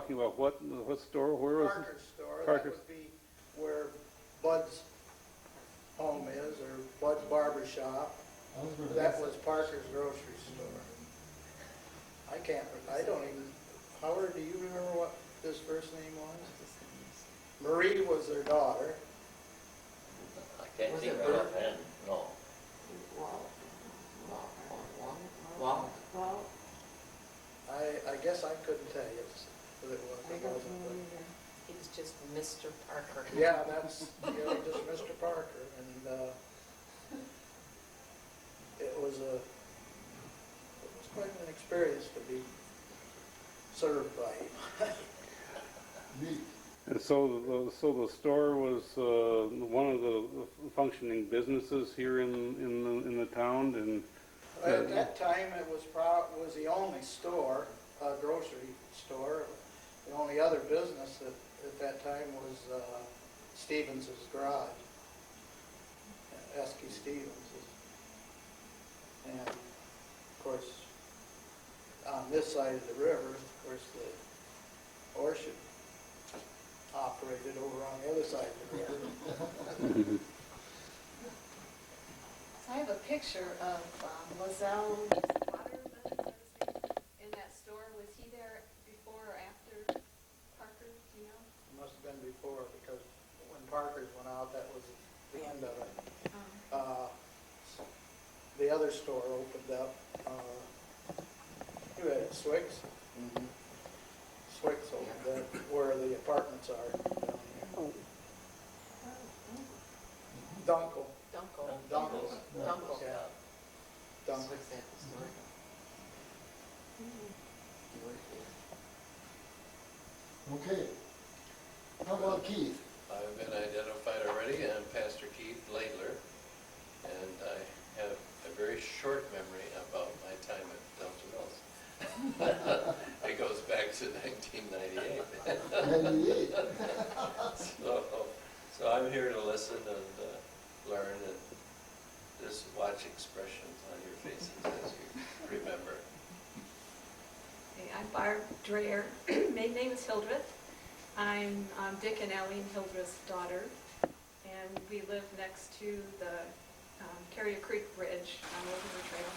talking about what store? Where was Parker's store. Parker's. That would be where Bud's home is, or Bud's barber shop. That was Parker's grocery store. I don't even, Howard, do you remember what his first name was? Marie was their daughter. I can't think right offhand, no. Well, I guess I couldn't tell you what it was. I It don't wasn't, know but- either. He was just Mr. Parker. Yeah, that's, just Mr. Parker, and, it was quite an experience to be served by him. Neat. And so the store was one of the functioning businesses here in the town, and At that time, it was the only store, grocery store. The only other business at that time was Stevens's Garage, Esky Stevens's. And of course, on this side of the river, of course, the Orchard operated over on the other side of the river. So I have a picture of Lozelle Waterman in that store. Was he there before or after Parker, do you know? It must have been before, because when Parker's went out, that was the end of it. The other store opened up. Who had it? Swick's? Swick's opened up where the apartments are down here. Dunkel. Dunkel. Dunkel's. Dunkel. Yeah. Dunkel. What's that story? Okay. How about Keith? I've been identified already. I'm Pastor Keith Laidler, and I have a very short memory about my time at Delta Mills. It goes back to 1998. 98. So I'm here to listen and learn and just watch expressions on your faces as you remember. Okay, I'm Barb Dreyer. Maiden name is Hildreth. I'm Dick and Eileen Hildreth's daughter, and we live next to the Carrier Creek Bridge on Old River Trail.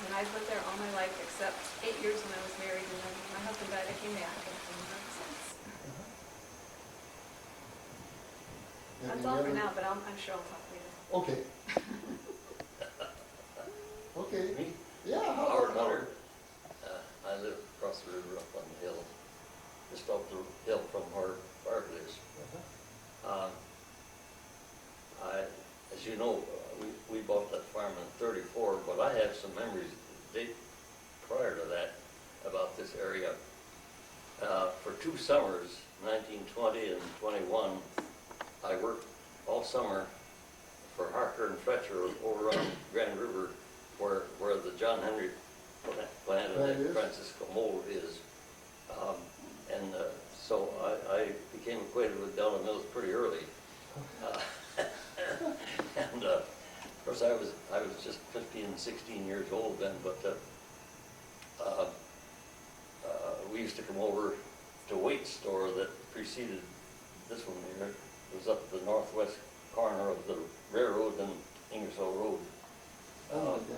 And I've lived there all my life except 8 years when I was married, and then when my husband died, I came back and I've been here since. That's all for now, but I'm sure I'll talk later. Okay. Okay. Me? Yeah, Howard Miller. I live across the river up on the hill, just up the hill from where Bart lives. As you know, we bought that farm in '34, but I have some memories date prior to that about this area. For 2 summers, 1920 and 21, I worked all summer for Harker and Fletcher over on Grand River, where the John Henry plant and Francisco mold is. So I became acquainted with Delta Mills pretty early. And of course I was just 15 and 16 years old then, but we used to come over to Waite's store that preceded this one here. It was up the northwest corner of the railroad and Ingersoll Road.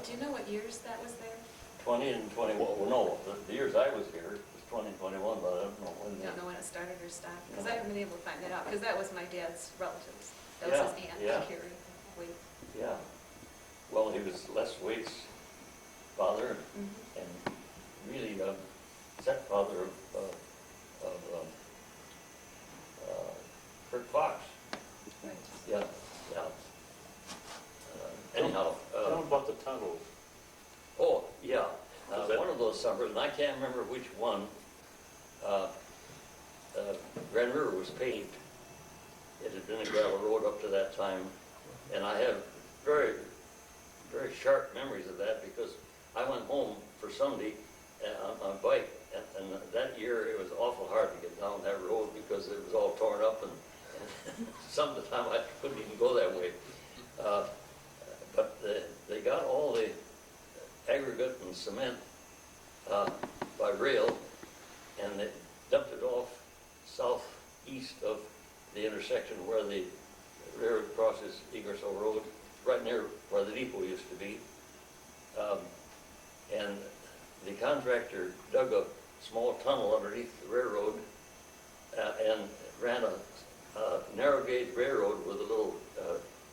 Do you know what years that was there? 20 and 21, well, no, the years I was here was 20 and 21, but I don't know when. You don't know when it started or stopped? Because I haven't been able to find that out, because that was my dad's relatives. That was his aunt, Yeah. Carrie Waite. Yeah. Well, he was Les Waite's father, and really stepfather of Kurt Fox. Right. Yeah, yeah. Anyhow. Tell them about the tunnels. Oh, yeah. One of those summers, and I can't remember which one, Grand River was paved. It had been a gravel road up to that time, and I have very, very sharp memories of that because I went home for Sunday on my bike, and that year it was awful hard to get down that road because it was all torn up, and some of the time I couldn't even go that way. But they got all the aggregate and cement by rail, and they dumped section where the railroad crosses Ingersoll Road, right near where the depot used to be. And the contractor dug a small tunnel underneath the railroad and ran a narrow gauge railroad with a little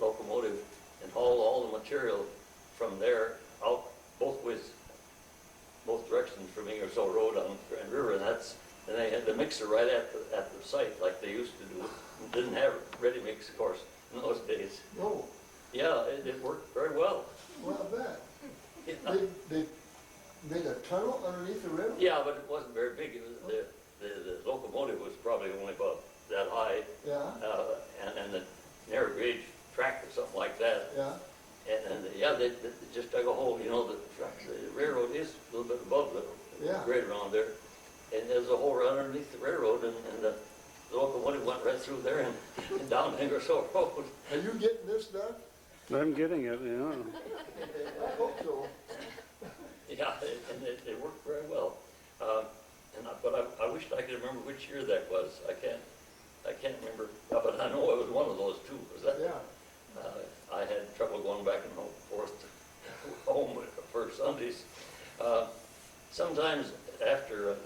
locomotive and hauled all the material from there out both ways, both directions from Ingersoll Road on Grand River, and they had the mixer right at the site like they used to do. Didn't have ready mix, of course, in those days. No, Yeah, it worked very well. well, I bet. Yeah. They made a tunnel underneath the river? Yeah, but it wasn't very big. It was the locomotive was probably only about that high, Yeah, and the narrow gauge track or something like that. yeah, And yeah, they just dug a hole. You know, the railroad is a little bit above the Yeah. grade around there, and there's a hole right underneath the railroad, and the locomotive went right through there and down Ingersoll Road. are you getting this done? I'm getting it, yeah. I hope so. Yeah, and it worked very well. But I wished I could remember which year that was. I can't remember, but I know it was one of those two. Was that? Yeah, I had trouble going back and forth to home for Sundays. Sometimes after,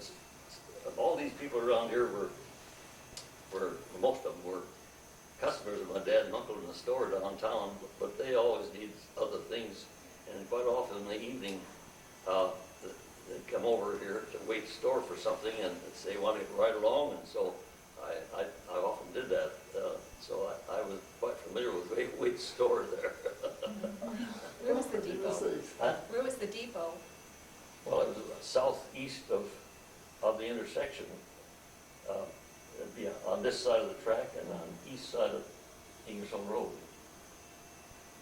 all these people around here were, most of them were customers of my dad and uncle in the store downtown, but they always need other things. And quite often in the evening, they'd come over here to Waite's store for something and say, want to ride along? And so I often did that. So I was quite familiar with Waite's store there. Where was the depot? Huh? Where was the depot? Well, it was southeast of the intersection. It'd be on this side of the track and on the east side of Ingersoll Road.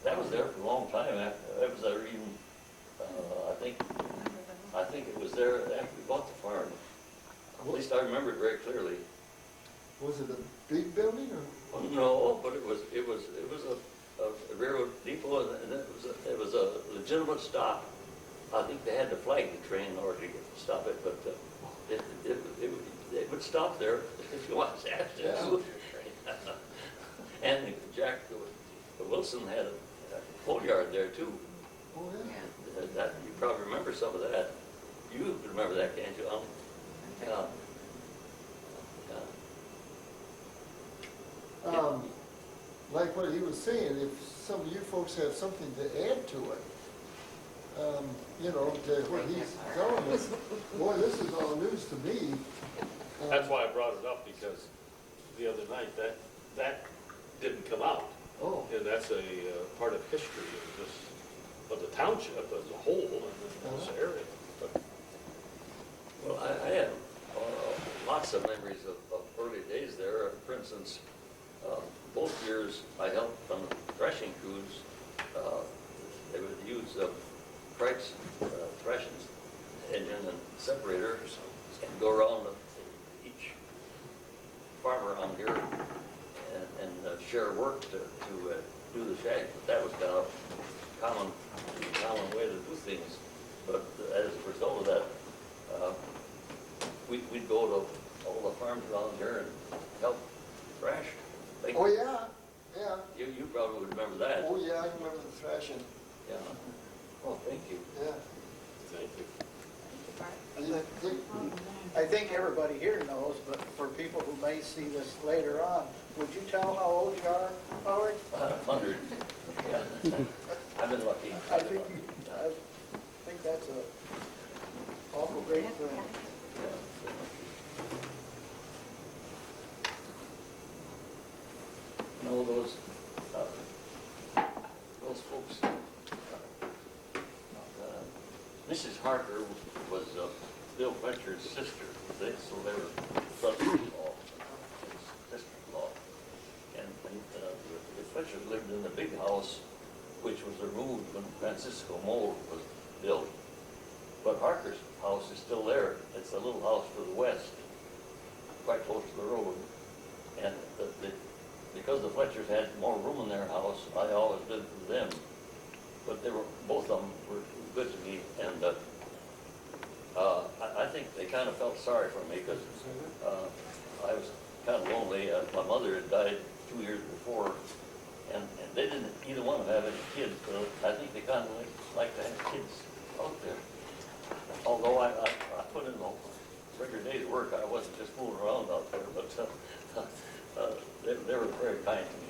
That was there for a long time. That was there even, I think it was there after we bought the farm. At least I remember it very clearly. was it a big building or? No, but it was a railroad depot, and it was a legitimate stop. I think they had to flag the train in order to stop it, but it would stop there if you wanted to ask to. And Jack Wilson had a coal yard there too. Oh, yeah. That you probably remember some of that. You remember that, can't you, Alan? Yeah. Like what he was saying, if some of you folks have something to add to it, you know, to what he's telling us, boy, this is all news to me. That's why I brought it up, because the other night, that didn't come out. Oh, And that's a part of history of the township as a whole in this area. But Well, I have lots of memories of early days there. For instance, both years I helped on the threshing crews. They would use Craig's threshing engine and separator and go around each farmer on here and share work to do the shag. But that was kind of common way to do things. But as a result of that, we'd go to all the farms around here and help thrash. oh, yeah, yeah. You probably would remember that. Oh, yeah, I remember the thrashing, Yeah. Well, thank you. yeah. thank you. I think everybody here knows, but for people who may see this later on, would you tell how old you are, Howard? 100. Yeah. I've been lucky. I think that's a awful great thing. You know, those folks, Mrs. Harker was Bill Fletcher's sister. So they were brothers-in-law, sister-in-law. And the Fletchers lived in the big house, which was removed when Francisco Mole was built. But Harker's house is still there. It's a little house to the west, quite close to the road. And because the Fletchers had more room in their house, I always lived with them. But both of them were good to me, and I think they kind of felt sorry for me because I was kind of lonely. My mother had died 2 years before, and they didn't either one of them have any kids, but I think they kind of like to have kids out there. Although I put in a regular day's work, I wasn't just fooling around out there, but they were very kind to me.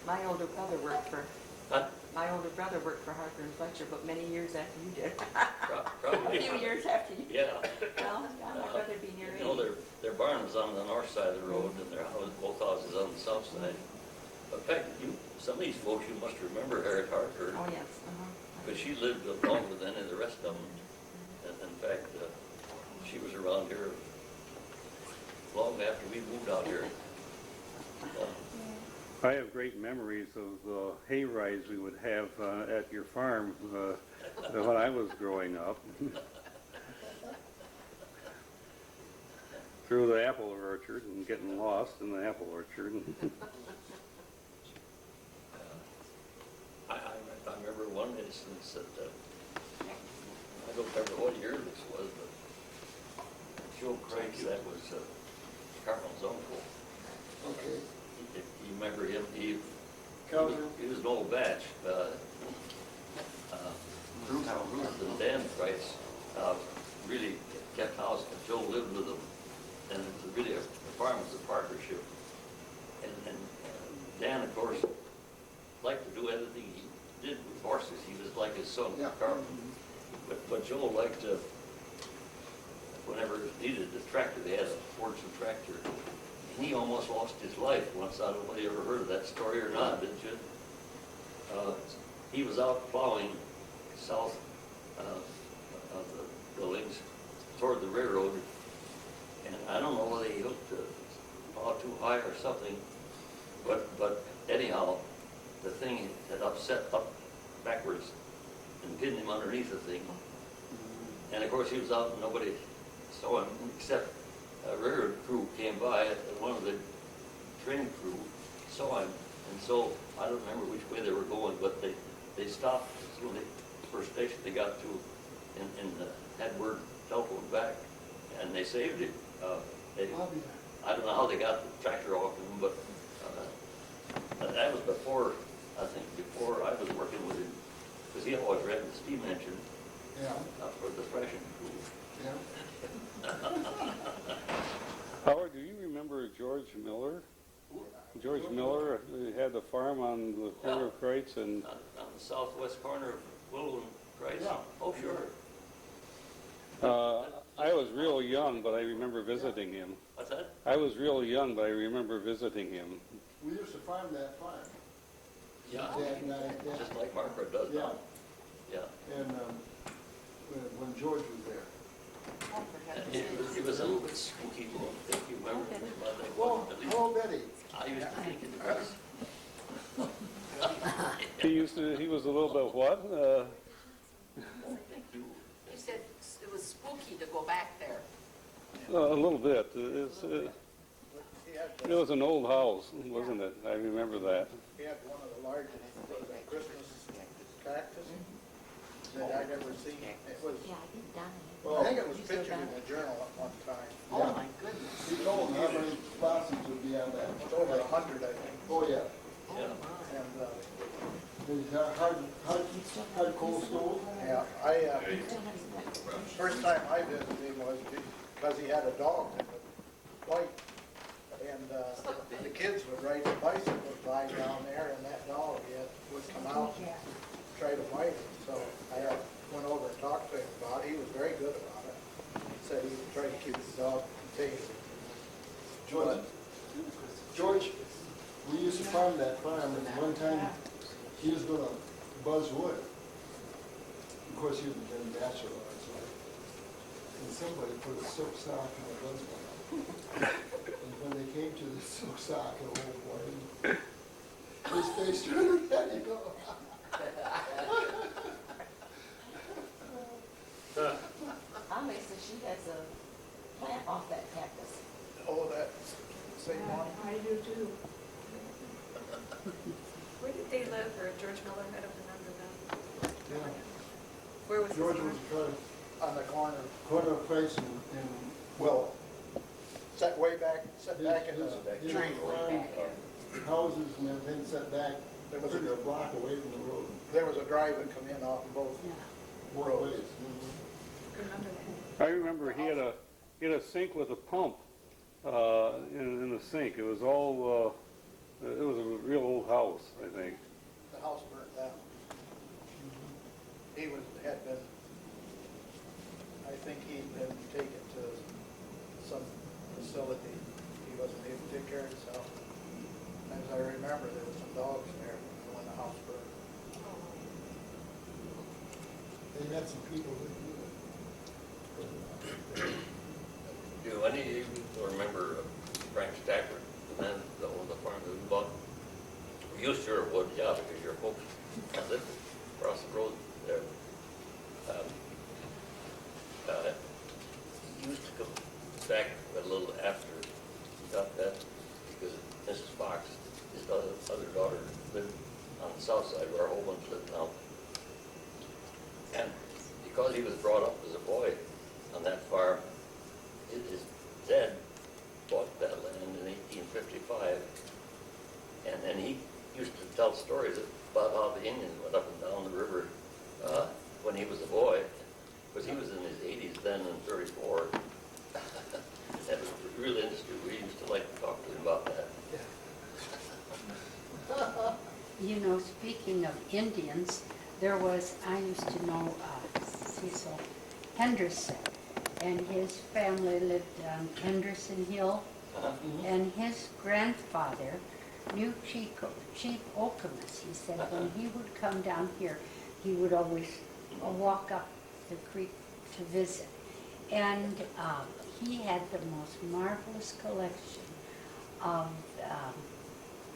My older brother worked for, Huh? my older brother worked for Harper and Fletcher, but many years after you did. Probably. A few years after you. Yeah. Well, my brother being your You know, age. their barn was on the north side of the road, and their house, both houses on the south side. In fact, some of these folks, you must remember Harriet Harker, Oh, yes, because she lived longer than the rest of them. And in fact, she was around here long after we moved out here. I have great memories of the hay rides we would have at your farm when I was growing up. Through the apple orchard and getting lost in the apple orchard. I remember one instance that, I don't remember what year this was, but Joe Craig, that was Carmel's uncle. Okay. You remember him? He was an old batch. Ruth and Dan Price really kept house, and Joe lived with them. And it was really the farm was a partnership. And Dan, of course, liked to do everything he did with horses. He was like his son, Yeah. Carl. But Joe liked to, whenever it needed the tractor, they had a Fordson tractor. He almost lost his life once. I don't know if you ever heard of that story or not, did you? He was out plowing south of the buildings toward the railroad, and I don't know whether he hooked the plow too high or something, but anyhow, the thing had upset up backwards and pinned him underneath the thing. And of course he was out and nobody saw him except a railroad crew came by, and one of the train crew saw him, and so I don't remember which way they were going, but they stopped as soon as the first station they got to, and had word telephoned back, and they saved him. I don't know how they got the tractor off him, but that was before, I think, before I was working with him, because he always ran the steam engine for the threshing crew. Yeah. Howard, do you remember George Miller? George Miller had the farm on the corner of Kreitz and... On the southwest corner of Willow and Kreitz? Yeah. Oh, sure. I was real young, but I remember visiting him. What's that? I was real young, but I remember visiting him. We used to farm that farm. Yeah, Dad and I, yeah. just like Margaret does Yeah. now. Yeah. And when George was there. It was a little bit spooky, if you remember about that Well, one. At least hello, Betty. I used to think it was. He was a little bit what? You said it was spooky to go back there. A little bit. It was an old house, wasn't it? I remember that. He had one of the largest Christmas cactus that I'd ever seen. It was, Yeah, I think Donna had. I think it was pictured in the journal at one time. Oh, my goodness. He told me how many classes would be on that. It was over 100, I think. Oh, yeah. Yeah. And, There's hard coal stove. yeah, first time I visited him was because he had a dog that was white. And the kids would ride the bicycles by down there, and that dog would come out and try to bite him. So I went over and talked to him about it. He was very good about it. Said he would try to keep his dog contained. George, we used to farm that farm, and one time he was gonna buzz wood. Of course, he was a bachelor all his life. And somebody put a silk sock in the buzz one. And when they came to the silk sock, oh boy, his face turned red, you know. Amy says she has a plant off that cactus. Oh, that same one. I do too. Where did they live, or George Miller? I don't remember that. Yeah. Where was his George farm? was trying On the corner. corner of place and Well, way back, set back in the His tree. farm, houses and everything set back, There was maybe a, a block away from the road, there was a drive and come in off of both. both Roads. ways. Remember that? I remember he had a sink with a pump, in the sink. It was all, it was a real old house, I think. The house burnt down. He had been, I think he'd been taken to some facility. He wasn't able to take care of himself. As I remember, there were some dogs there when the house burned. They met some people that Do any of you remember Frank Stafford, the man that owned the farm that we bought? You sure would, yeah, because your folks lived across the road there. He used to come back a little after he got that, because Mrs. Fox, his other daughter, lived on the south side where our whole bunch lived now. And because he was brought up as a boy on that farm, his dad bought that land in 1855, and then he used to tell stories about how the Indians went up and down the river when he was a boy, because he was in his 80s then in 34. That was really interesting. We used to like to talk to him about that. You know, speaking of Indians, I used to know Cecil Henderson, and his family lived on Henderson Hill, and his grandfather knew Chief Okamus. He said when he would come down here, he would always walk up the creek to visit. And he had the most marvelous collection of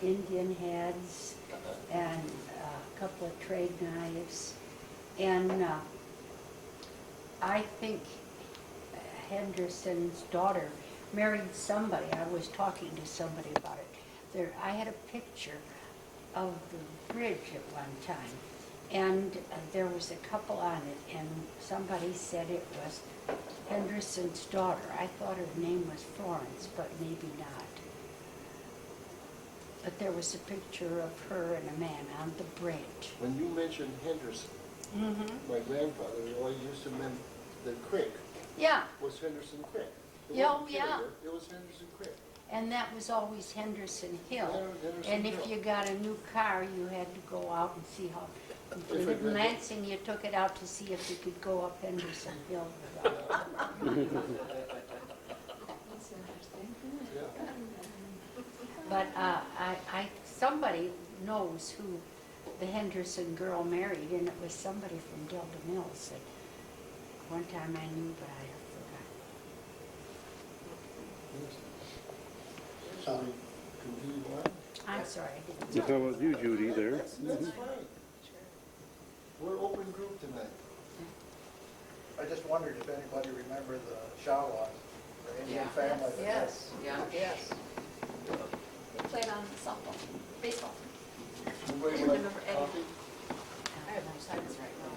Indian heads and a couple of trade knives. And I think Henderson's daughter married somebody. I was talking to somebody about it. I had a picture of the bridge at one time, and there was a couple on it, and somebody said it was Henderson's daughter. I thought her name was Florence, but maybe not. But there was a picture of her and a man on the bridge. When you mentioned Henderson, my grandfather always used to mention the creek Yeah, was Henderson Creek. It Yeah, wasn't yeah. Kennewick, it was Henderson Creek. and that was always Henderson Hill. Yeah, Henderson And if Hill. you got a new car, you had to go out and see how, if you If it lived in went- Lansing, you took it out to see if you could go up Henderson Hill. That's interesting. Yeah. But somebody knows who the Henderson girl married, and it was somebody from Delta Mills that one time I knew, but I have forgotten. So we continue on? I'm sorry, I didn't. How about you, Judy, there? That's fine. We're open group tonight. I just wondered if anybody remembered the Shawas, the Indian family. that Yes, had- yes. They played on softball, baseball. Anybody like Remember Eddie? coffee? I have no sides right now.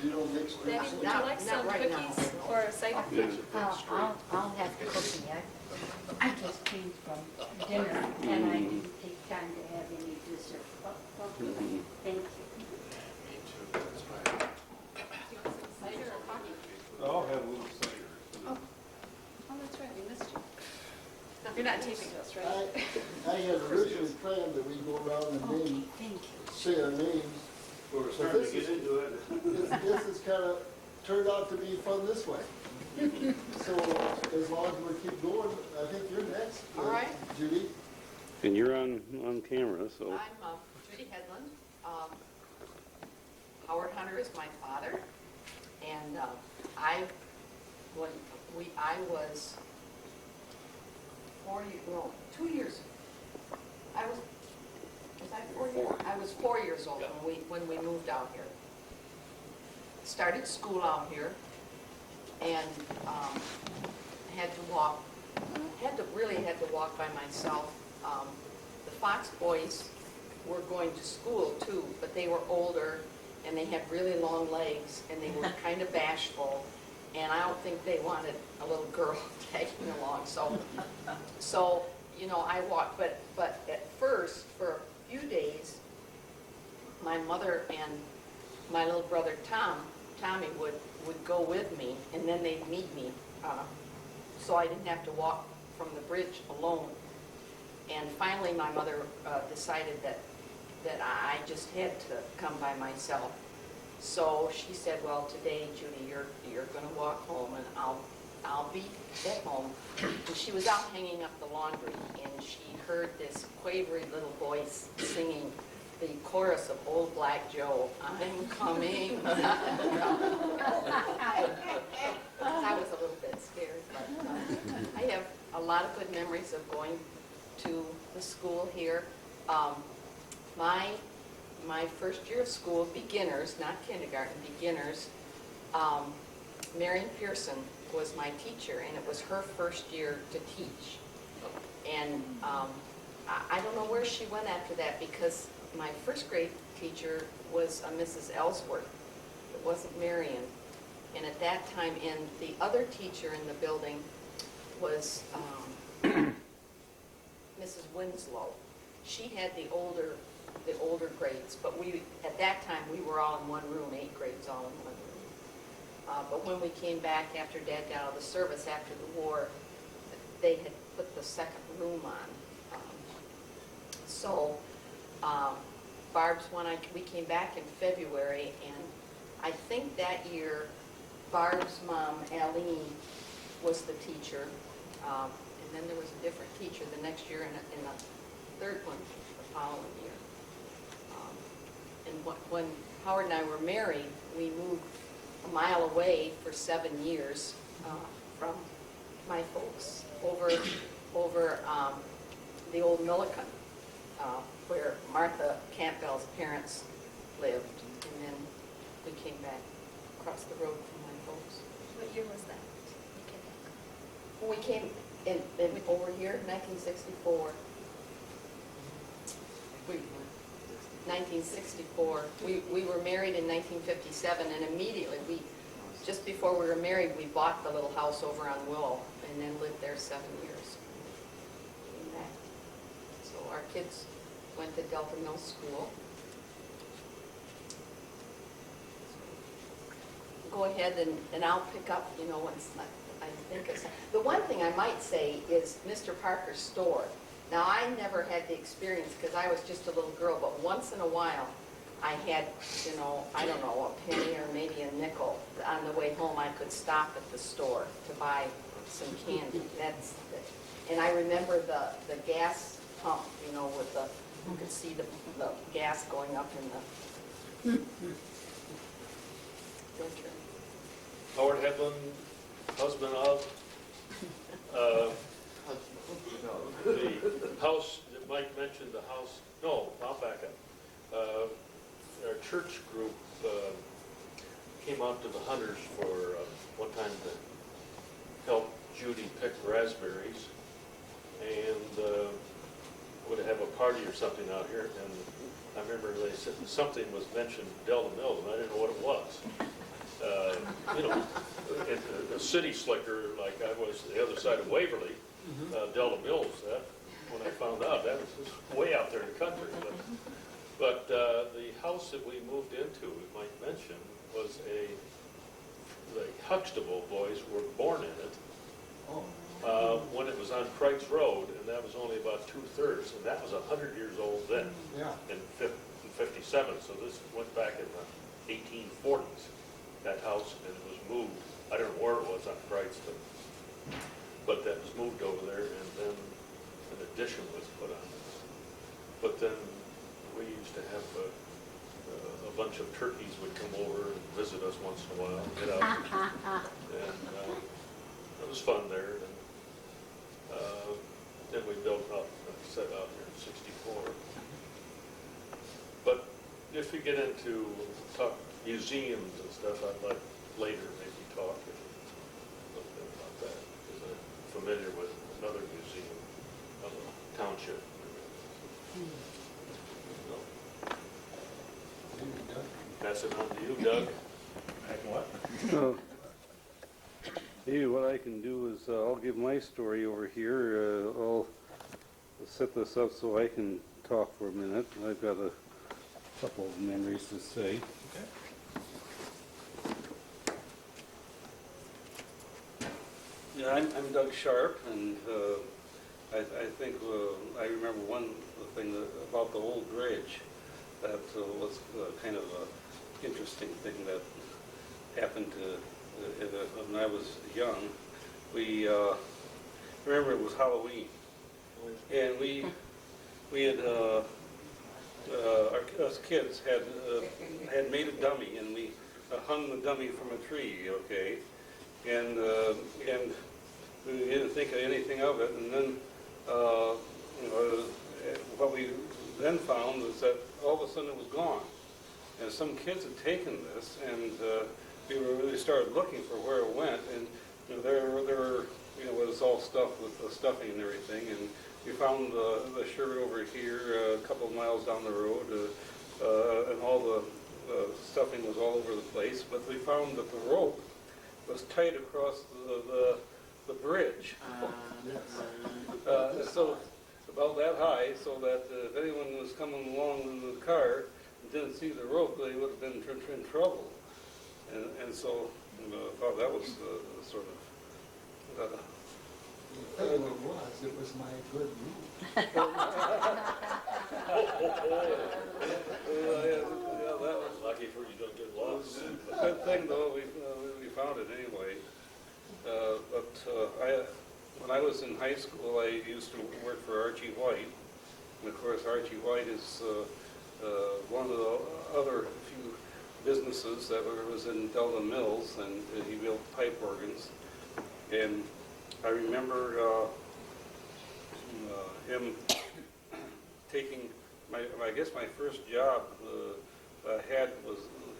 You don't mix Debbie, drinks? would you Not- like not some right now. cookies or a cider? I'll have cookie. I just came from dinner, and I didn't take time to have any dessert. Oh, thank you. Cider or coffee? I'll have a little cider. Oh, that's right, we missed you. You're not taping us, right? I had originally planned that we go around and name, Thank you. say our names. We're starting to get into it. This has kind of turned out to be fun this way. So as long as we keep going, I think you're next. All right. Judy? And you're on camera, so. I'm Judy Headland. Howard Hunter is my father, and I was 2 years. Was I 4 years? I was 4 years old when we moved out here. Started school out here, and really had to walk by myself. The Fox boys were going to school too, but they were older and they had really long legs and they were kind of bashful. and I don't think they wanted a little girl tagging along, so, you know, I walked, but at first, for a few days, my mother and my little brother Tommy would go with me, and then they'd meet me, so I didn't have to walk from the bridge alone. And finally, my mother decided that I just had to come by myself. So she said, well, today, Judy, you're going to walk home, and I'll be at home. And she was out hanging up the laundry, and she heard this quavery little voice singing the chorus of Old Black Joe, I'm coming. I was a little bit scared, but I have a lot of good memories of going to the school here. My first year of school, beginners, not kindergarten, beginners, Marion Pearson was my teacher, and it was her first year to teach. And I don't know where she went after that, because my first grade teacher was a Mrs. Ellsworth. It wasn't Marion. And at that time, and the other teacher in the building was Mrs. Winslow. She had the older grades, but at that time we were all in one room, 8 grades all in one room. But when we came back after Dad got out of the service after the war, they had put the second room on. Barb's we came back in February, and I think that year Barb's mom, Aline, was the teacher, and then there was a different teacher the next year, and the third one the following year. And when Howard and I were married, we moved a mile away for 7 years from my folks over the old Milliken, where Martha Campbell's parents lived, and then we came back across the road from my folks. What year was that? When we came in over here, 1964. 1964. We were married in 1957, and immediately, just before we were married, we bought the little house over on Willow, and then lived there 7 years. Came back. So our kids went to Delta Mill School. Go ahead and I'll pick up, you know, once I think it's... The one thing I might say is Mr. Parker's store. Now, I never had the experience because I was just a little girl, but once in a while I had, you know, I don't know, a penny or maybe a nickel. On the way home, I could stop at the store to buy some candy. And I remember the gas pump, you know, with you could see the gas going up in the... Howard Hedlund, husband of, the house, that Mike mentioned, the house, no, I'll back up. Our church group came out to the Hunters for one time to help Judy pick raspberries, and would have a party or something out here, and I remember they said something was mentioned, Delta Mills, and I didn't know what it was. You know, a city slicker like I was the other side of Waverly, Delta Mills, when I found out, that was just way out there in the country. But the house that we moved into, Mike mentioned, was the Huxtable boys were born in it when it was on Kreitz Road, and that was only about 2/3, and that was 100 years old then, in 57. So this went back in the 1840s. That house, and it was moved. I don't know where it was on Kreitz, but that was moved over there, and then an addition was put on it. But then we used to have a bunch of turkeys would come over and visit us once in a while, get out, and it was fun there. And then we built up, set out here in '64. But if we get into museums and stuff, I'd like later maybe talk a little bit about that, because I'm familiar with another museum of a township. So, pass it on to you, Doug. Uh, Hey, what I can do is I'll give my story over here. I'll set this up so I can talk for a minute. I've got a couple of memories to say. Yeah, I'm Doug Sharp, and I think I remember one thing about the old bridge that was kind of an interesting thing that happened when I was young. We remember it was Halloween, and we had us kids had made a dummy, and we hung the dummy from a tree, okay, and we didn't think of anything of it, and then what we then found was that all of a sudden it was gone, and some kids had taken this, and we started looking for where it went, and there were was all stuffed with the stuffing and everything, and we found the shirt over here a couple of miles down the road, and all the stuffing was all over the place, but we found that the rope was tight across the bridge. So about that high, so that if anyone was coming along in the car and didn't see the rope, they would have been in trouble. And so I thought that was sort of... The thing it was my good move. Yeah, that was Lucky for you don't get lost. a good thing, though. We found it anyway. When I was in high school, I used to work for Archie White. And of course, Archie White is one of the other few businesses that was in Delta Mills, and he built pipe organs. And I remember him taking I guess my first job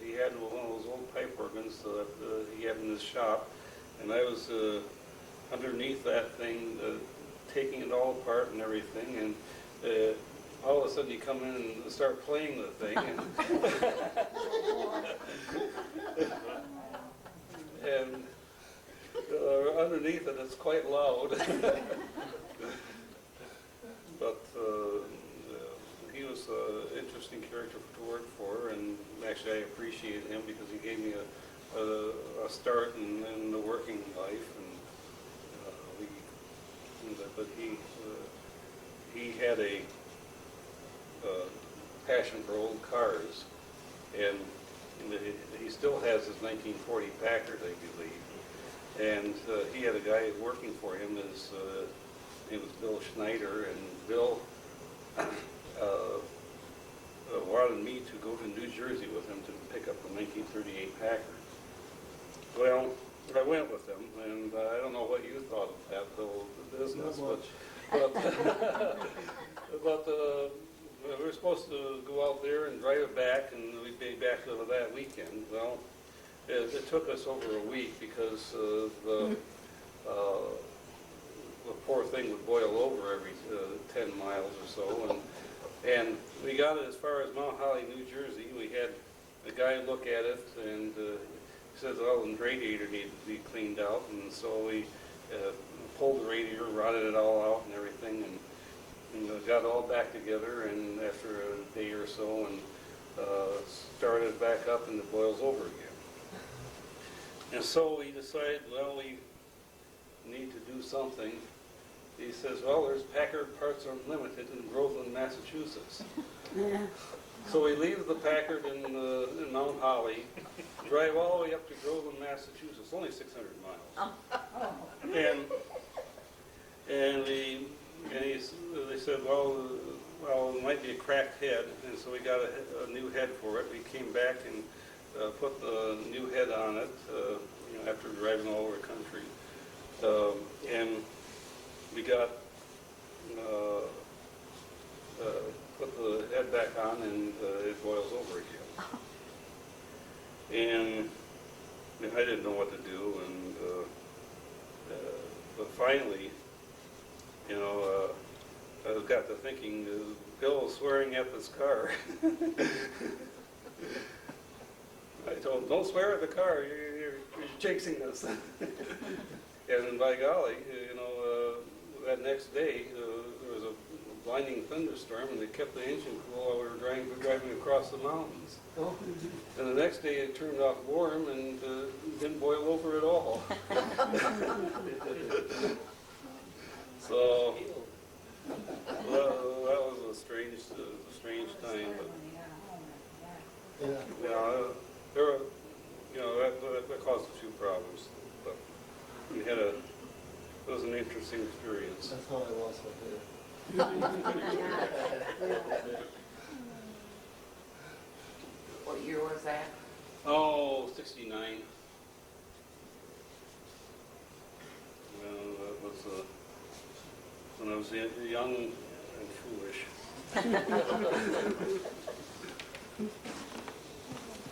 he had one of those old pipe organs that he had in his shop, and I was underneath that thing, taking it all apart and everything, and all of a sudden you come in and start playing the thing, and underneath it it's quite loud. But he was an interesting character to work for, and actually I appreciated him because he gave me a start in the working life, but he had a passion for old cars, and he still has his 1940 Packard, I believe, and he had a guy working for him. His name was Bill Schneider, and Bill wanted me to go to New Jersey with him to pick up the 1938 Packard. Well, I went with him, and I don't know what you thought of that whole business, but we were supposed to go out there and drive it back, and we'd be back that weekend. Well, it took us over a week because the poor thing would boil over every 10 miles or so, and we got it as far as Mount Holly, New Jersey. We had a guy look at it, and he says, well, the radiator needed to be cleaned out, and so we pulled the radiator, rotted it all out and everything, and got it all back together, and after a day or so, and started back up, and it boils over again. And so we decided, well, we need to do something. He says, well, there's Packard Parts Unlimited in Groveland, Massachusetts. Yeah. So we leave the Packard in Mount Holly, drive all the way up to Groveland, Massachusetts, only 600 miles. And they said, well, it might be a cracked head, and so we got a new head for it. We came back and put the new head on it, after driving all over the country, and we got put the head back on, and it boils over again. And I didn't know what to do, and but finally, I got to thinking, Bill was swearing at this car. I told him, don't swear at the car, you're jinxing us. And by golly, that next day, there was a blinding thunderstorm, and they kept the engine cool while we were driving across the mountains. Oh, And the next day, it turned out warm and didn't boil over at all. So, that was a strange time, but, yeah. there were, that caused a few problems, but it was an interesting experience. That's how I lost my hair. What year was that? Oh, 69. Well, that was when I was young and foolish.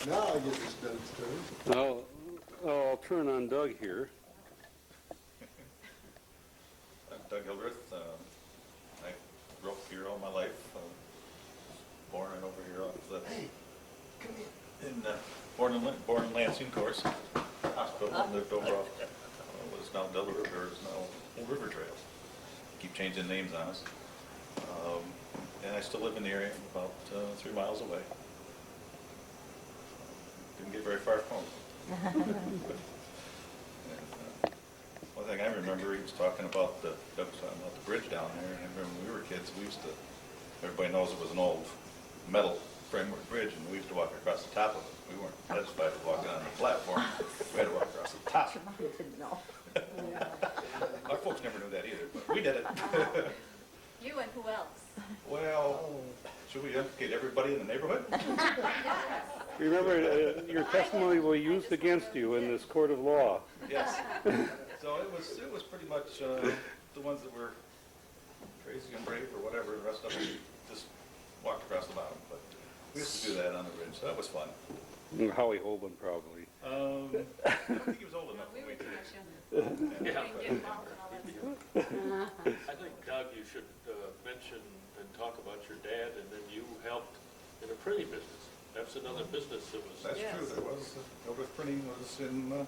Now I get to spend turn. I'll turn on Doug here. I'm Doug Hildreth. I grew up here all my life. Born and over here off the. Hey, come here. Born in Lansing, of course. Hospital and lived over off what is now Delaware, or is now Old River Trail. Keep changing names on us. And I still live in the area, about 3 miles away. Didn't get very far from home. One thing I remember, he was talking about Doug was talking about the bridge down there, and I remember when we were kids, everybody knows it was an old metal framework bridge, and we used to walk across the top of it. We weren't satisfied with walking on the platform. We had to walk across the top. Your mom didn't know. Our folks never knew that either, but we did it. You and who else? Well, should we educate everybody in the neighborhood? Remember, your testimony will be used against you in this court of law. Yes. So it was pretty much the ones that were crazy and brave or whatever. The rest of them just walked across the bottom. But we used to do that on the bridge, so that was fun. Howie Holman, probably. I don't think he was old enough We when were we too did much it. younger. Yeah. We didn't get involved in all that stuff. I think, Doug, you should mention and talk about your dad, and then you helped in a printing business. That's another business that was. That's Yes. true. There was Hildreth Printing was in.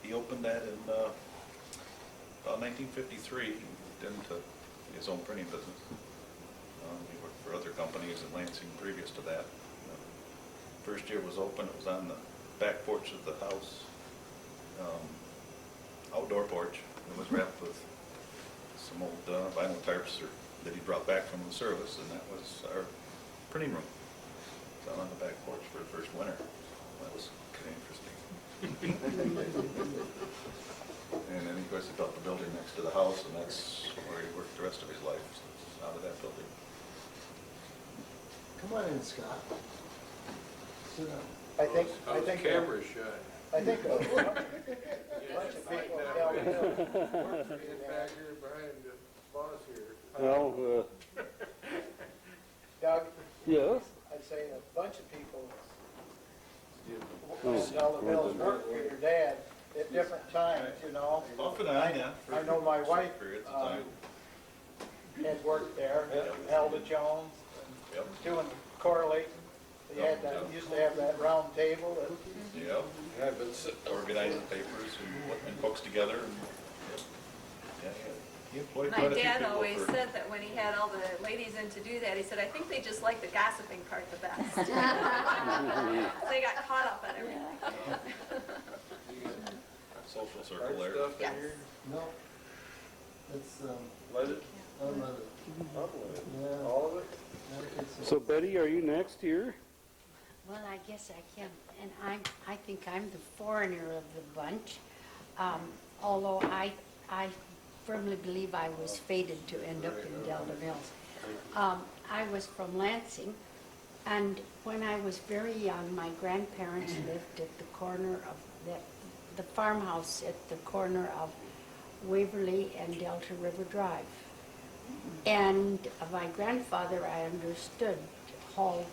He opened that in about 1953. He moved into his own printing business. He worked for other companies in Lansing previous to that. First year was open. It was on the back porch of the house, outdoor porch. It was wrapped with some old vinyl tarps that he brought back from the service, and that was our printing room. It was out on the back porch for the first winter. That was kind of interesting. And then, of course, he built the building next to the house, and that's where he worked the rest of his life, so out of that building. Come on in, Scott. Sit down. I think Camera shot. a bunch of people held it. Get back here behind the boss here. Well, Doug, yes. I'd say a bunch of people Oh. in Delta Mills worked for your dad at different times, Off and on, yeah. for I know my wife periods of time. had worked there, Elda Jones, Yep. doing correlating. They had that, used to have that round table. Yep. I've been sitting Organizing papers and putting books together. And, yep. Yeah, he employed My quite a few dad people always for- said that when he had all the ladies in to do that, he said, I think they just like the gossiping part the best. They got caught up on everything. social circle art there. stuff in Yes. here. No. It's, Let it, unleaded. Yeah. all of it? It's- So Betty, are you next year? Well, I guess I can, and I think I'm the foreigner of the bunch, although I firmly believe I was fated to end up in Delta Mills. I was from Lansing, and when I was very young, my grandparents lived at the corner of the farmhouse at the corner of Waverly and Delta River Drive. And my grandfather, I understood, hauled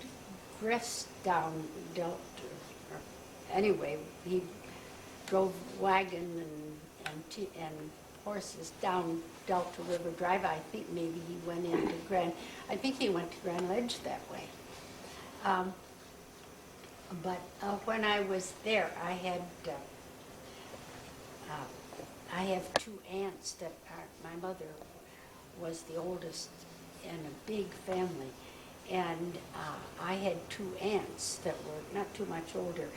grist down Delta. Anyway, he drove wagon and horses down Delta River Drive. I think maybe he went into I think he went to Grand Ledge that way. But when I was there, I had I have two aunts that are, my mother was the oldest in a big family. And I had two aunts that were not too much older.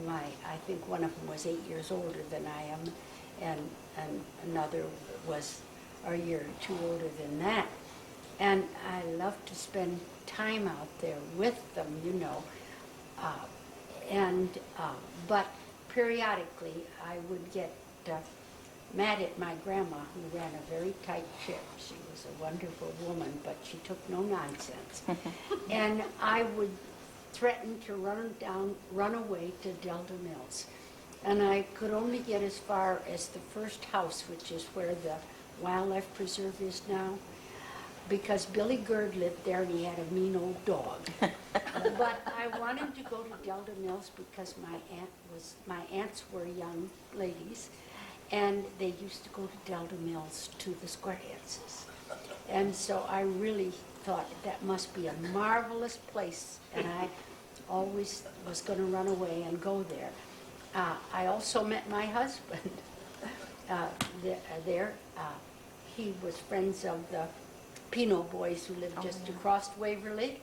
I think one of them was 8 years older than I am, and another was a year or two older than that. And I loved to spend time out there with them, you know. But periodically I would get mad at my grandma, who ran a very tight ship. She was a wonderful woman, but she took no nonsense. And I would threaten to run away to Delta Mills. And I could only get as far as the first house, which is where the wildlife preserve is now, because Billy Gerd lived there and he had a mean old dog. But I wanted to go to Delta Mills because my aunts were young ladies, and they used to go to Delta Mills to the square dances. And so I really thought that must be a marvelous place, and I always was going to run away and go there. I also met my husband there. He was friends of the Pino boys who lived just across Waverly,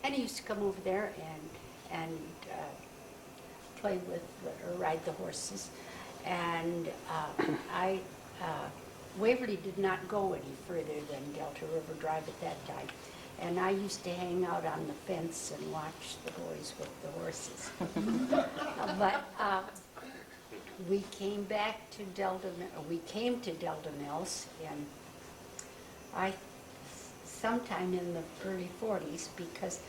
and he used to come over there and play with or ride the horses. And Waverly did not go any further than Delta River Drive at that time. And I used to hang out on the fence and watch the boys with the horses. But we came back to we came to Delta Mills sometime in the early 40s, because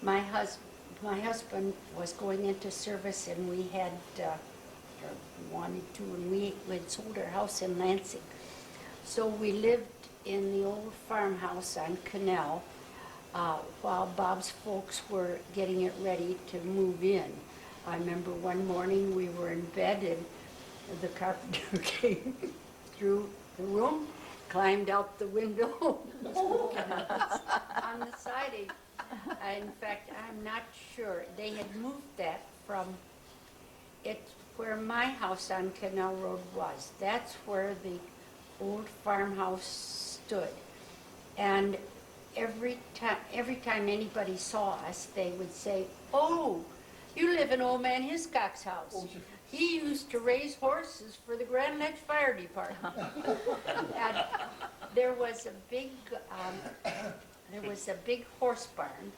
my husband was going into service, and we had wanted to, and we had sold our house in Lansing. So we lived in the old farmhouse on Canal while Bob's folks were getting it ready to move in. I remember one morning we were in bed and the carpenter came through the room, climbed out the window on the siding. In fact, I'm not sure. They had moved that from where my house on Canal Road was. That's where the old farmhouse stood. And every time anybody saw us, they would say, "Oh, you live in old man Hiscock's house. He used to raise horses for the Grand Ledge Fire Department." And there was a big horse barn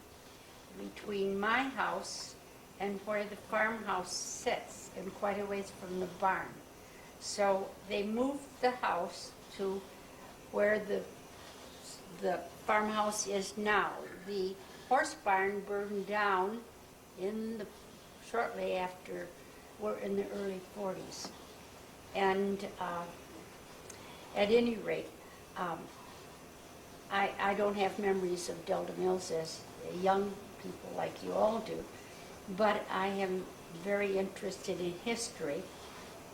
between my house and where the farmhouse sits, and quite a ways from the barn. So they moved the house to where the farmhouse is now. The horse barn burned down shortly after, we're in the early 40s. And at any rate, I don't have memories of Delta Mills as young people like you all do, but I am very interested in history,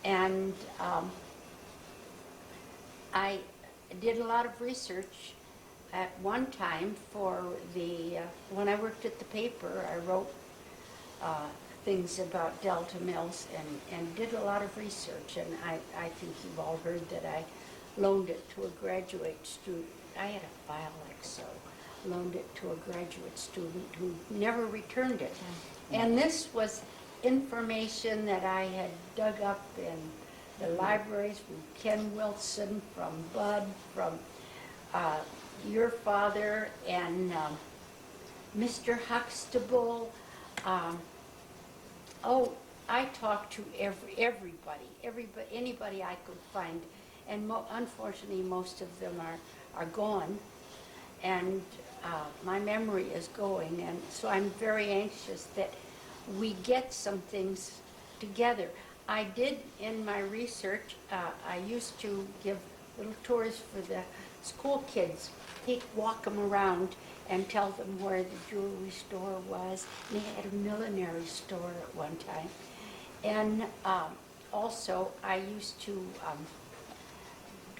and I did a lot of research at one time for when I worked at the paper. I wrote things about Delta Mills and did a lot of research, and I think you've all heard that I loaned it to a graduate student. I had a file like so, loaned it to a graduate student who never returned it. And this was information that I had dug up in the libraries from Ken Wilson, from Bud, from your father, and Mr. Huxtable. I talked to everybody, anybody I could find, and unfortunately most of them are gone, and my memory is going, and so I'm very anxious that we get some things together. I did, in my research, I used to give little tours for the school kids, walk them around and tell them where the jewelry store was. They had a millinery store at one time. And also, I used to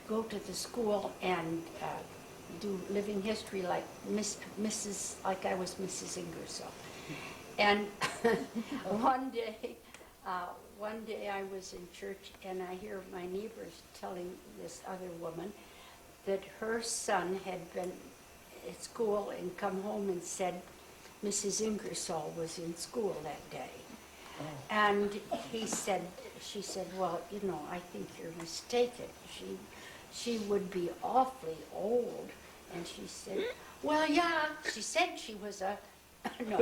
go to the school and do living history like like I was Mrs. Ingersoll. And one day, one day I was in church and I hear my neighbors telling this other woman that her son had been at school and come home and said Mrs. Ingersoll was in school that day. And she said, well, you know, I think you're mistaken. She would be awfully old. And she said, well, yeah, she said she was no.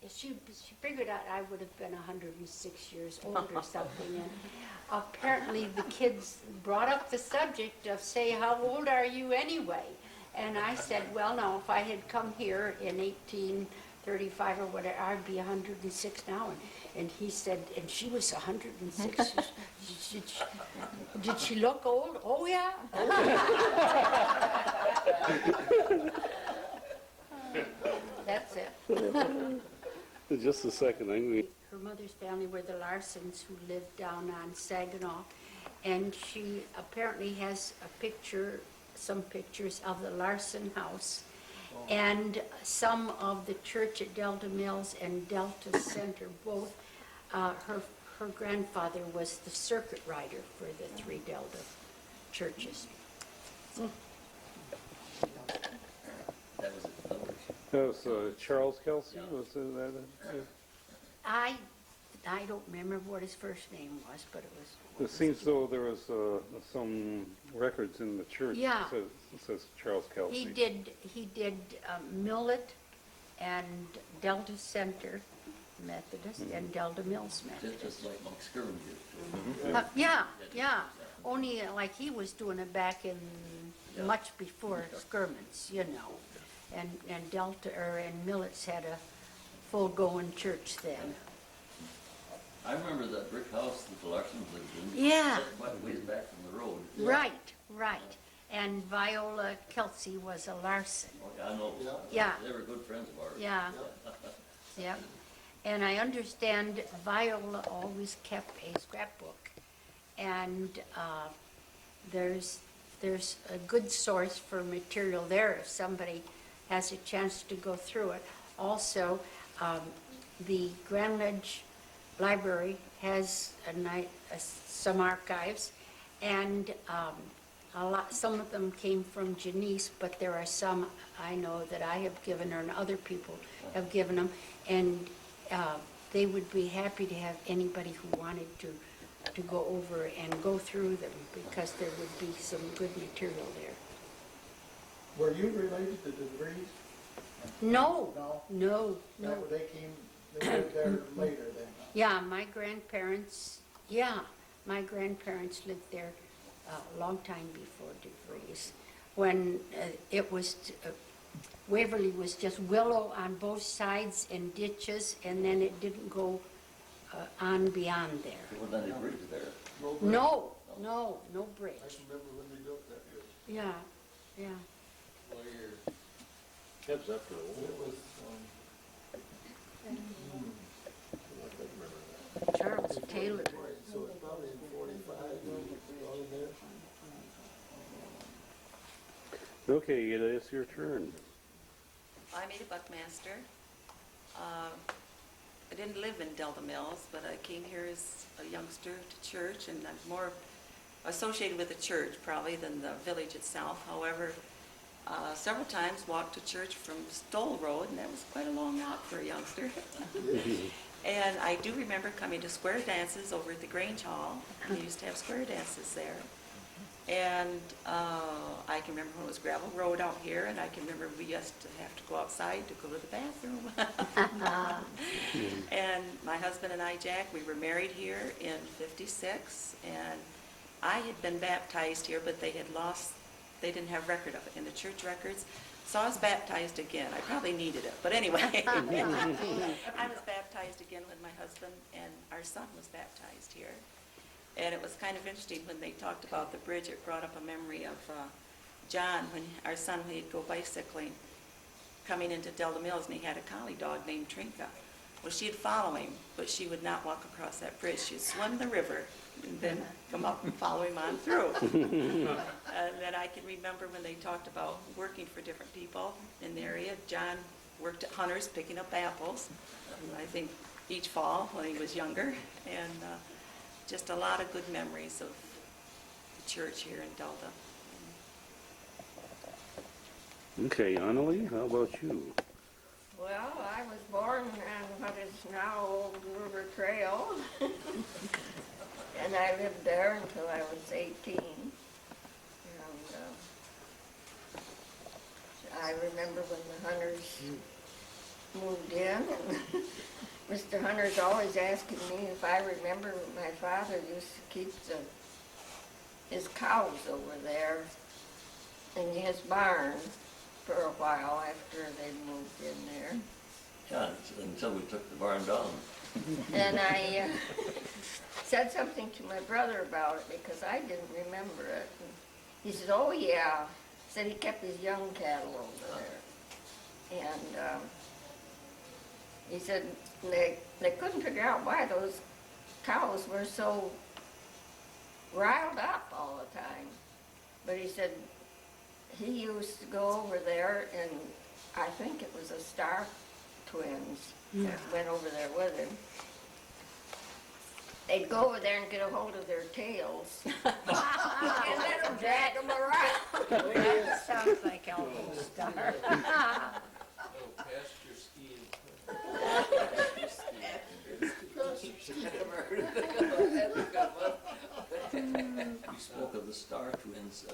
She figured out I would have been 106 years old or something. And apparently the kids brought up the subject of, say, how old are you anyway? And I said, well, no, if I had come here in 1835 or whatever, I'd be 106 now. And he said, and she was 106. Did she look old? Oh, yeah. That's it. Just a second, Her mother's family were the Larsons, who lived down on Saginaw, and she apparently has some pictures of the Larson house, and some of the church at Delta Mills and Delta Center. Both, her grandfather was the circuit rider for the 3 Delta churches. that was Charles Kelsey, was that? I don't remember what his first name was, but it was. It seems though there was some records in the church. Yeah. It says Charles Kelsey. He did Millet and Delta Center Methodist and Delta Mills Methodist. Just like Monk Skirvin did. Yeah. Only like he was doing it back in much before skirmins, you know. And Delta and Millet's had a full-going church then. I remember that brick house that the Larsons lived in. Yeah. Set quite a ways back from the road. Right. And Viola Kelsey was a Larson. Oh, yeah, I know. Yeah. They were good friends of ours. Yeah. And I understand Viola always kept a scrapbook. And there's a good source for material there if somebody has a chance to go through it. Also, the Grand Ledge Library has some archives, and some of them came from Janice, but there are some I know that I have given her and other people have given them, and they would be happy to have anybody who wanted to go over and go through them, because there would be some good material there. Were you related to the DeVries? No. No, they lived there later then. Yeah, my grandparents lived there a long time before DeVries, when it was, Waverly was just willow on both sides and ditches, and then it didn't go on beyond there. There wasn't any bridge there. No bridge. I can remember when they built that bridge. Yeah. Well, you're Heads up, though. And it was, Charles Taylor. right, so it's probably in 45, all in there. Okay, it's your turn. I'm Ada Buckmaster. I didn't live in Delta Mills, but I came here as a youngster to church, and I'm more associated with the church probably than the village itself. However, several times walked to church from Stoll Road, and that was quite a long walk for a youngster. And I do remember coming to square dances over at the Grange Hall. We used to have square dances there. And I can remember when it was gravel road out here, and I can remember we used to have to go outside to go to the bathroom. And my husband and I, Jack, we were married here in '56, and I had been baptized here, but they didn't have record of it in the church records. So I was baptized again. I probably needed it, but anyway. I was baptized again with my husband, and our son was baptized here. And it was kind of interesting when they talked about the bridge. It brought up a memory of John, when our son, when he'd go bicycling, coming into Delta Mills, and he had a collie dog named Trinka. Well, she'd follow him, but she would not walk across that bridge. She'd swim the river and then come up and follow him on through. And then I can remember when they talked about working for different people in the area. John worked at Hunter's picking up apples. I think each fall when he was younger, and just a lot of good memories of the church here in Delta. Okay, Annalee, how about you? Well, I was born on what is now Old River Trail. And I lived there until I was 18. And I remember when the Hunters moved in, and Mr. Hunter's always asking me if I remember my father used to keep his cows over there in his barn for a while after they moved in there. Yeah, until we took the barn down. And I said something to my brother about it because I didn't remember it. And he said, oh yeah, said he kept his young cattle over there. And he said they couldn't figure out why those cows were so riled up all the time. But he said he used to go over there, and I think it was the Star twins that went over there with him. They'd go over there and get a hold of their tails and let them drag them around. That sounds like Elvin Star. Oh, pasture skiing. You spoke of the Star twins.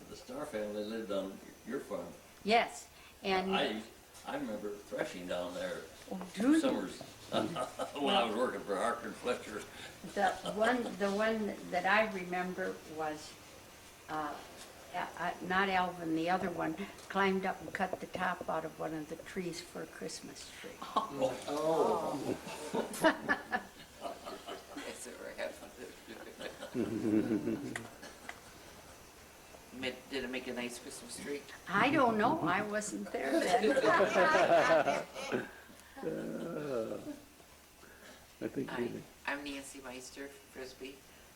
The Star family lived on your farm. Yes, and I remember threshing down there do two you? summers when I was working for Harker Fletcher. the one that I remember was, not Alvin, the other one, climbed up and cut the top out of one of the trees for a Christmas tree. Oh. It's a wrap. Did it make a nice Christmas tree? I don't know, I wasn't there then. I think Hi, I'm Nancy Meister, Frisbee.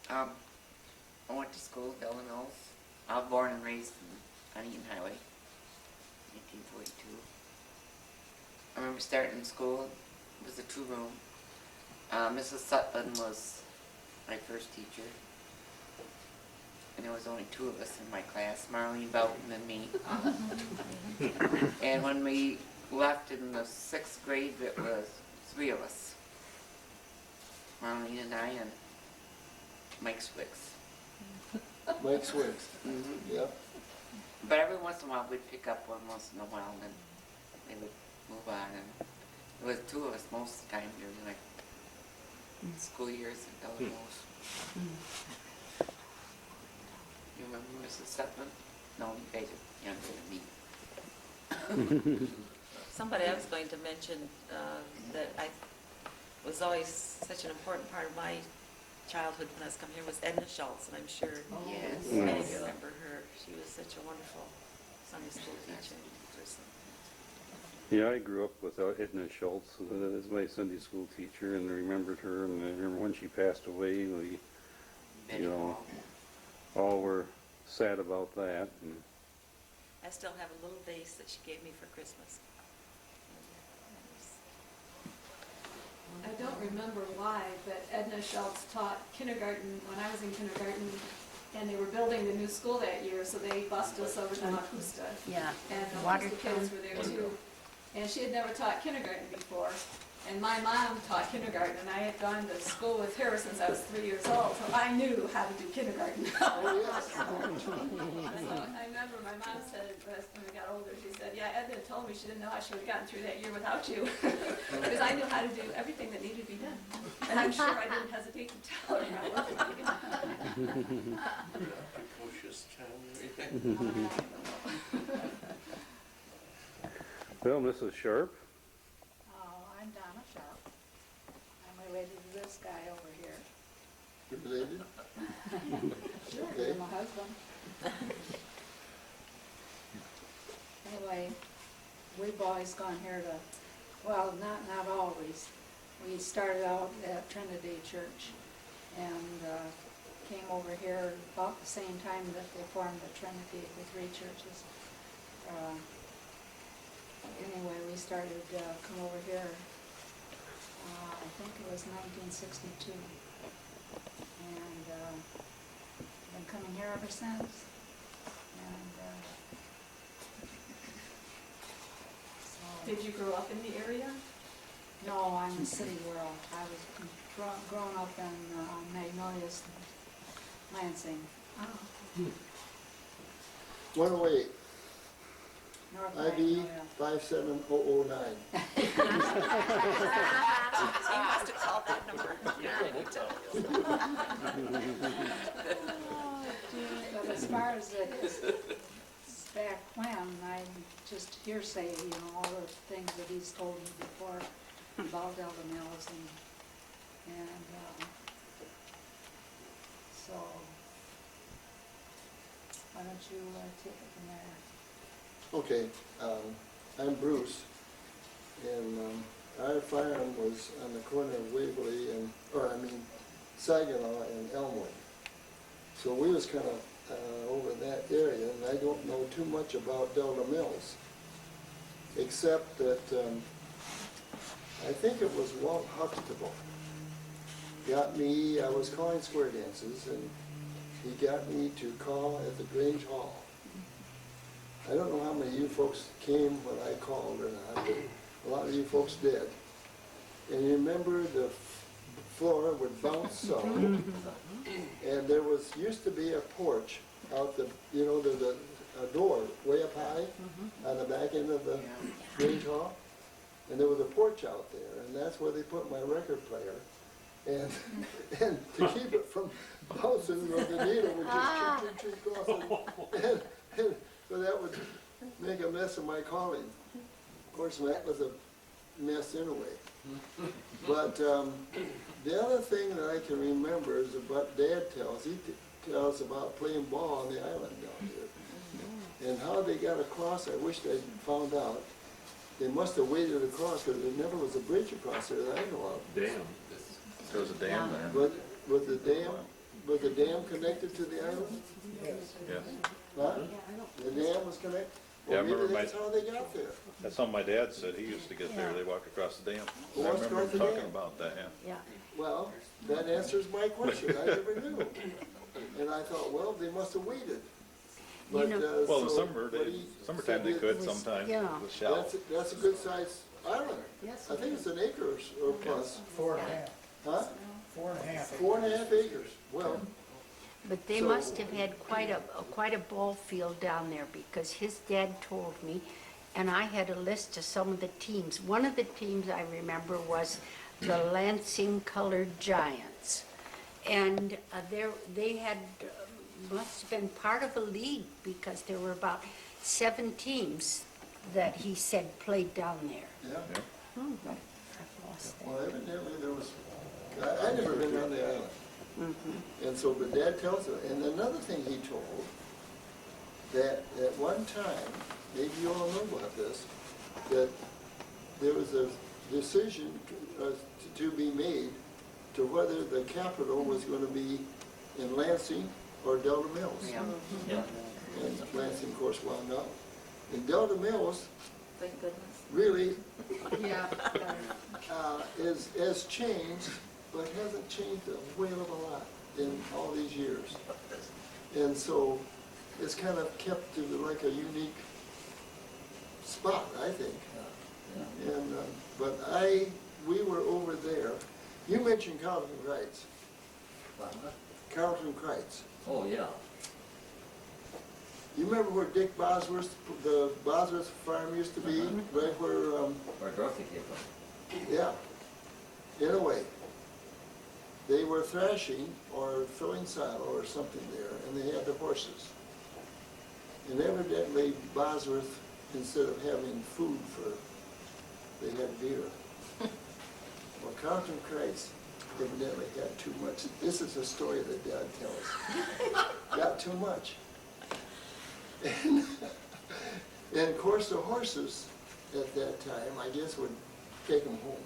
I went to school at Mills. I was born and raised on Eaton Highway, 1942. I remember starting school, it was a 2-room. Mrs. Sutton was my first teacher. And there was only 2 of us in my class, Marlene Boughton and me. And when we left in the 6th grade, it was 3 of us. Marlene and I and Mike Swicks. Mike Swiggs. Mm-hmm. Yep. But every once in a while, we'd pick up one once in a while, and then they would move on. And it was 2 of us most of the time during like school years at Delamos. You remember Mrs. Sutton? No, you guys are younger than me. Somebody I was going to mention that I was always such an important part of my childhood when I was coming here was Edna Schultz, and I'm sure Yes. many of you remember her. She was such a wonderful Sunday school teacher person. Yeah, I grew up with Edna Schultz as my Sunday school teacher, and remembered her. And I remember when she passed away, we, you know, all were sad about that. And I still have a little vase that she gave me for Christmas. I don't remember why, but Edna Schultz taught kindergarten when I was in kindergarten, and they were building the new school that year, so they bused us over to Macusta. Yeah, And the Watertown. kids were there too. And she had never taught kindergarten before. And my mom taught kindergarten, and I had gone to school with her since I was 3 years old, so I knew how to do kindergarten. So I remember my mom said, when we got older, she said, yeah, Edna told me she didn't know how she would have gotten through that year without you. Because I knew how to do everything that needed to be done. And I'm sure I didn't hesitate to tell her I wasn't doing it. Precocious child, well, Mrs. Sharp. Oh, I'm Donna Sharp. I'm related to this guy over here. You're related? Sure, Okay. you're my husband. Anyway, we've always gone here to, well, not always. We started out at Trinity Church and came over here about the same time that they formed the Trinity, the 3 churches. Anyway, we started come over here I think it was 1962. And been coming here ever since. And so, Did you grow up in the area? no, I'm a city girl. I was growing up in Magnolia's, Lansing, Oh. 108, North ID Magnolia. 57009. He must have called that number. But as far as it is back when, I just hearsay, you know, all the things that he's told me before about Delta Mills and so why don't you take it from there? Okay, I'm Bruce, and our farm was on the corner of Waverly and, Saginaw and Elmwood. So we was kind of over in that area, and I don't know too much about Delta Mills, except that I think it was Walt Huxtable got me, I was calling square dances, and he got me to call at the Grange Hall. I don't know how many of you folks came when I called or not, but a lot of you folks did. And you remember the floor would bounce so, and there used to be a porch out the, there's a door way up high on the back end of the Grange Hall, and there was a porch out there, and that's where they put my record player. And to keep it from bouncing, the needle would just chink across it. And so that would make a mess of my calling. Of course, that was a mess anyway. But the other thing that I can remember is what Dad tells. He tells about playing ball on the island down here. And how they got across, I wish I'd found out. They must have waded across because there never was a bridge across there that I know of. Dam. There was a dam there. Was the dam connected to the island? Yes. Huh? The dam was connected? Yeah, I Well, remember maybe that's how they got there. That's something my dad said. He used to get there. They walked across the dam. I Walked remember across the talking dam. about that, yeah. Well, that answers my question. I never knew. And I thought, well, they must have waded. But, Well, in the so- summer, but he summertime they said could, it- sometimes yeah. it was shallow. That's a good sized island. Yes. I think it's an acre or plus. 4.5. Huh? 4.5. 4.5 acres. Well, But they So- must have had quite a ball field down there because his dad told me, and I had a list of some of the teams. One of the teams I remember was the Lansing Colored Giants. And they had, must have been part of a league because there were about 7 teams that he said played down there. yeah. I've lost that. Well, evidently there was, I never been on the island. And so, but Dad tells it. And another thing he told, that at one time, maybe you all know about this, that there was a decision to be made to whether the capital was going to be in Lansing or Delta Mills. Yeah. And Lansing, of course, wound up. And Delta Mills Thank goodness. really Yeah. has changed, but hasn't changed a whale of a lot in all these years. And so it's kind of kept to like a unique spot, I think. And but we were over there. You mentioned Carlton Kreitz. Carlton Kreitz. Oh, yeah. You remember where Dick Bosworth, the Bosworth farm used to be, right where Where Dorothy came from. yeah. Anyway, they were thrashing or filling silo or something there, and they had the horses. And evidently Bosworth, instead of having food they had beer. Well, Carlton Kreitz evidently had too much. This is a story that Dad tells. Got too much. And of course the horses at that time, I guess, would take them home.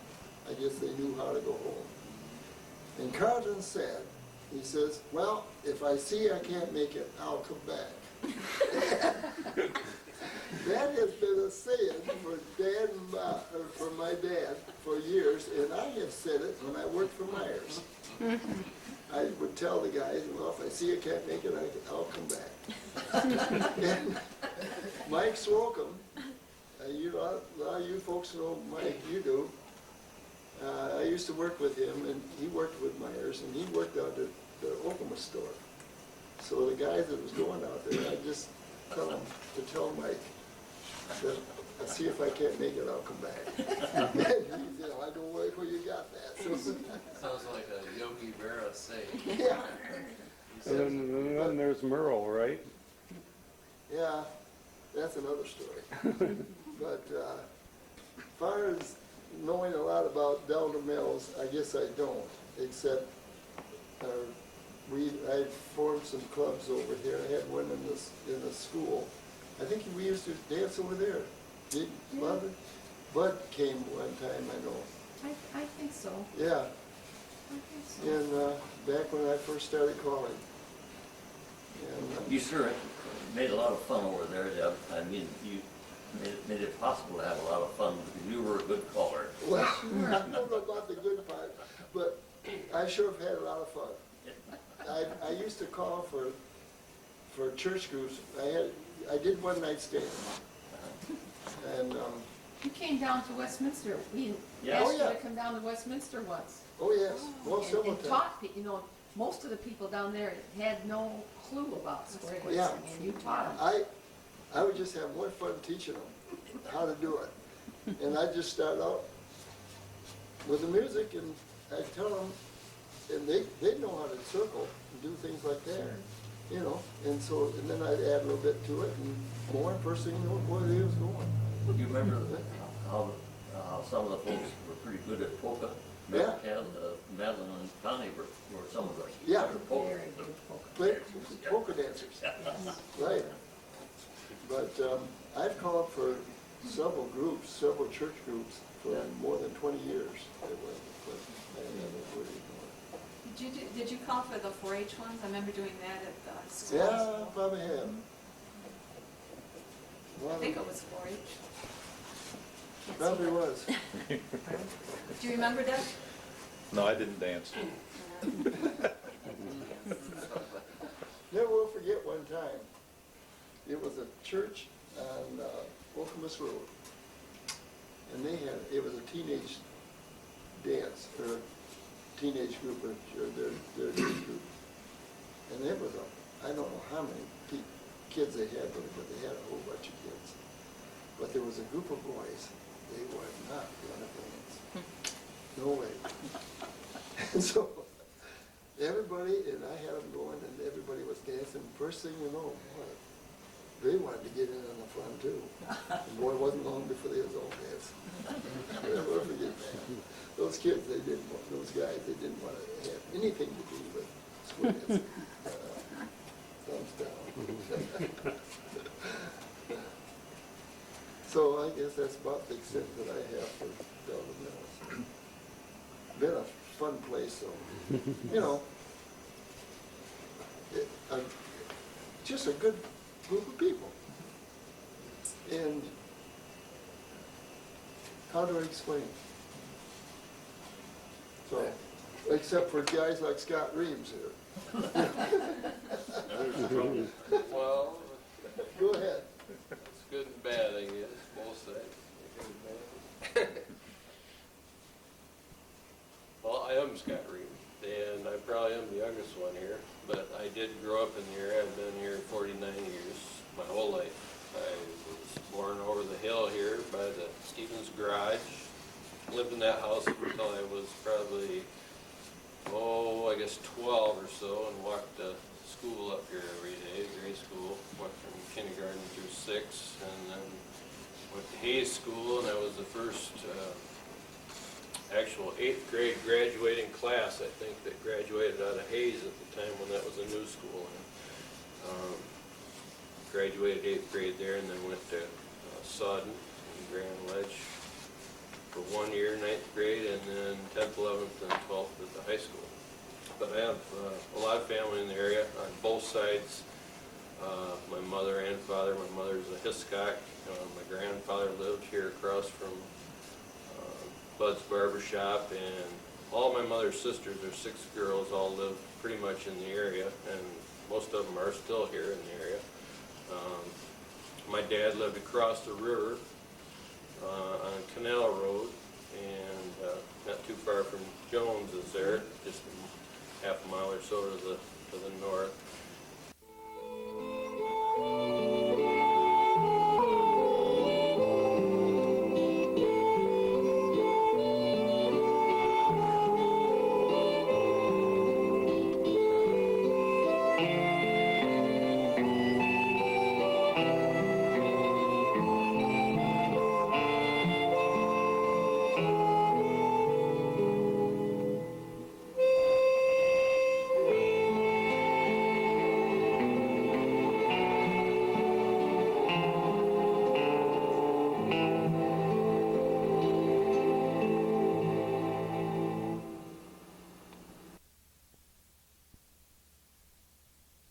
I guess they knew how to go home. And Carlton said, he says, well, if I see I can't make it, I'll come back. That has been a saying for Dad and for my dad for years, and I have said it when I worked for Myers. I would tell the guys, well, if I see you can't make it, I'll come back. And Mike Slocum, you know, a lot of you folks know Mike, you do. I used to work with him, and he worked with Myers, and he worked out at the Oklahoma store. So the guys that was going out there, I just tell them to tell Mike that I see if I can't make it, I'll come back. And he said, I don't worry where you got that. So, Sounds like a Yogi Berra saying. yeah. And then there's Merle, right? Yeah, that's another story. But as far as knowing a lot about Delta Mills, I guess I don't, except I formed some clubs over here. I had one in the school. I think we used to dance over there. Did Bud? Bud came one time, I know. I think so. Yeah, I think so. and back when I first started calling. And, You sure made a lot of fun over there, Deb. I mean, you made it possible to have a lot of fun because you were a good caller. well, I don't know about the good part, but I sure have had a lot of fun. I used to call for church groups. I did one night stand, and You came down to Westminster. We Yeah. Oh, asked you yeah. to come down to Westminster once. oh yes, well, several And times. taught, you know, most of the people down there had no clue about square dancing, Yeah. and you taught them. I would just have more fun teaching them how to do it, and I just start out with the music, and I tell them, and they know how to circle and do things like that, you know. And so, and then I'd add a little bit to it, and more. First thing you know, boy, it was going. You remember how some of the folks were pretty good at polka? Yeah. Madeline and Connie were some of the Yeah. better polka. Very good polka. Play polka dancers, right? But I've called for several groups, several church groups for more than 20 years. But I never really Did you call for the 4-H ones? I remember doing that at the school. Yeah, probably have. I think it was 4-H. Probably was. Do you remember that? No, I didn't dance. Never will forget one time. It was a church on Okemos Road. And it was a teenage dance, or a teenage group, or their youth group. And it was I don't know how many kids they had, but they had a whole bunch of kids. But there was a group of boys, they were not going to dance. No way. And so everybody, and I had them going, and everybody was dancing. First thing you know, boy, they wanted to get in on the fun too. And boy, it wasn't long before they was all dancing. I'll never forget that. Those kids, those guys, they didn't want to have anything to do with square dancing. Thumbs down. So I guess that's about the extent that I have for Delta Mills. Been a fun place, though. You know, just a good group of people. And how do I explain? So, except for guys like Scott Reeves here. Well, Go ahead. it's good and bad, I guess, both sides. Good and bad. Well, I am Scott Reed, and I probably am the youngest one here, but I did grow up in the area. I've been here 49 years, my whole life. I was born over the hill here by the Stevens Garage. Lived in that house until I was probably, I guess 12 or so, and walked to school up here every day, grade school. Went from kindergarten through 6, and then went to Hayes School, and I was the first actual 8th grade graduating class, I think, that graduated out of Hayes at the time when that was a new school. And, graduated 8th grade there, and then went to Sodden and Grand Ledge for 1 year, 9th grade, and then 10th, 11th, and 12th at the high school. But I have a lot of family in the area on both sides. My mother and father. My mother's a Hiscock. My grandfather lived here across from Bud's Barber Shop, and all my mother's sisters, there's 6 girls, all live pretty much in the area, and most of them are still here in the area. My dad lived across the river